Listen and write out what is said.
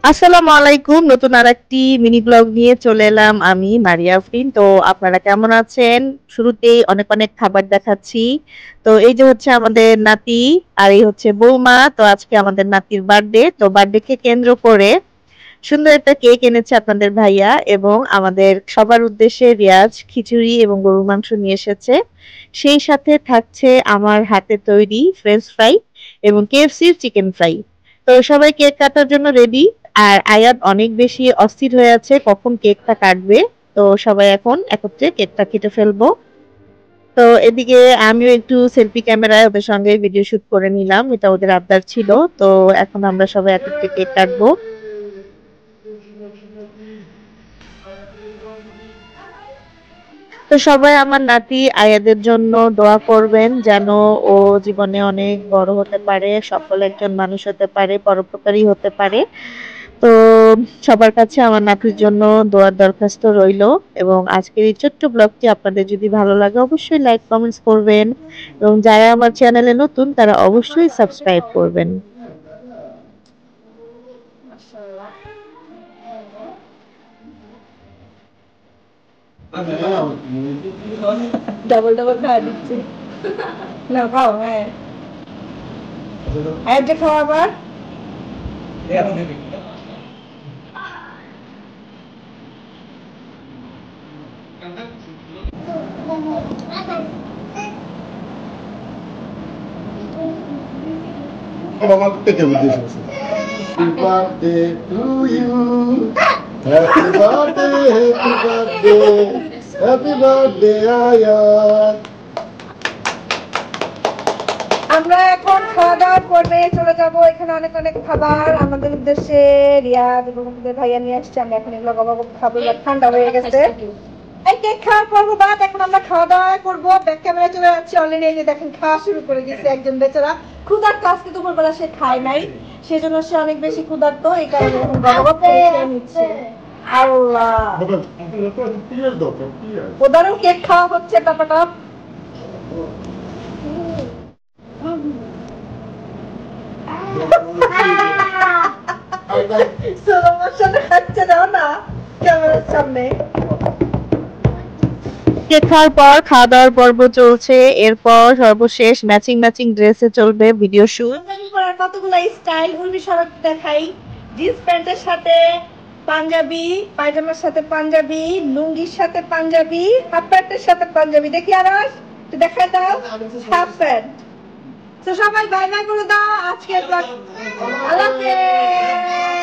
আসসালামু আলাইকুম। নতুন আরেকটি মিনি ব্লগ নিয়ে চলে এলাম আমি মারিয়া আফরিন। তো আপনারা কেমন আছেন? শুরুতেই অনেক, অনেক খাবার দেখাচ্ছি। তো এই যে হচ্ছে আমাদের নাতি আর এই হচ্ছে বৌমা। তো আজকে আমাদের নাতির বার্থডে। তো বার্থডেকে কেন্দ্র করে সুন্দর একটা কেক এনেছে আপনাদের ভাইয়া এবং আমাদের সবার উদ্দেশ্যে রিয়াজ খিচুড়ি এবং গরুর মাংস নিয়ে এসেছে। সেই সাথে থাকছে আমার হাতে তৈরি ফ্রেঞ্চ ফ্রাই এবং কেএফসির চিকেন ফ্রাই। তো সবাই কেক কাটার জন্য রেডি। আর আয়াত অনেক বেশি অস্থির হয়ে আছে কখন কেকটা কাটবে। তো সবাই এখন একত্রে কেকটা কেটে ফেলবো। তো এদিকে আমিও একটু সেলফি ক্যামেরায় ওদের সঙ্গে ভিডিও শুট করে নিলাম, এটা ওদের আবদার ছিল। তো এখন আমরা সবাই একত্রে কেক কাটবো। তো সবাই আমার নাতি আয়াদের জন্য দোয়া করবেন যেন ও জীবনে অনেক বড় হতে পারে, সফল একজন মানুষ হতে পারে, পরোপকারী হতে পারে। তো সবার কাছে আমার নাতির জন্য দোয়ার দরখাস্ত রইলো। এবং আজকের এই ছোট্ট ব্লগটি আপনাদের যদি ভালো লাগে অবশ্যই লাইক কমেন্টস করবেন এবং যারা আমার চ্যানেলে নতুন তারা অবশ্যই সাবস্ক্রাইব করবেন। ডবল ডবল খাওয়া দিচ্ছি না খাও হ্যাঁ আর যে খাওয়া আবার Mama take a video. Happy birthday to you. Happy birthday, happy birthday. Happy birthday, Ayat. আমরা এখন খাওয়া দাওয়া করবে চলে যাব। এখানে অনেক অনেক খাবার আমাদের উদ্দেশ্যে রিয়াদ এবং আমাদের ভাইয়া নিয়ে আসছে। আমরা এখন এগুলো গবাগব খাবো, এবার ঠান্ডা হয়ে গেছে। এই কেক খাওয়ার পর্ব বাদ, এখন আমরা খাওয়া দাওয়া করবো। ব্যাক ক্যামেরা চলে যাচ্ছে অলরেডি। এই যে দেখেন খাওয়া শুরু করে দিয়েছে একজন বেচারা। ক্ষুধার্ত, আজকে দুপুরবেলা সে খায় নাই, সেজন্য সে অনেক বেশি ক্ষুধার্ত, এই কারণে এখন গবাগব করে খেয়ে নিচ্ছে। আল্লাহ, ওদেরও কেক খাওয়া হচ্ছে টাপাটা। খাচ্ছে দাও না ক্যামেরার সামনে। কেক খাওয়ার পর খাওয়া দাওয়ার পর্ব চলছে, এরপর সর্বশেষ ম্যাচিং ম্যাচিং ড্রেসে চলবে ভিডিও শুট। কতগুলো স্টাইল উর্মি সড়ক দেখাই। জিন্স প্যান্টের সাথে পাঞ্জাবি, পায়জামার সাথে পাঞ্জাবি, লুঙ্গির সাথে পাঞ্জাবি, হাফ প্যান্টের সাথে পাঞ্জাবি। দেখি আরস একটু দেখাই দাও হাফ প্যান্ট। তো সবাই বাই বাই করে দাও আজকে। আল্লাহ হাফেজ।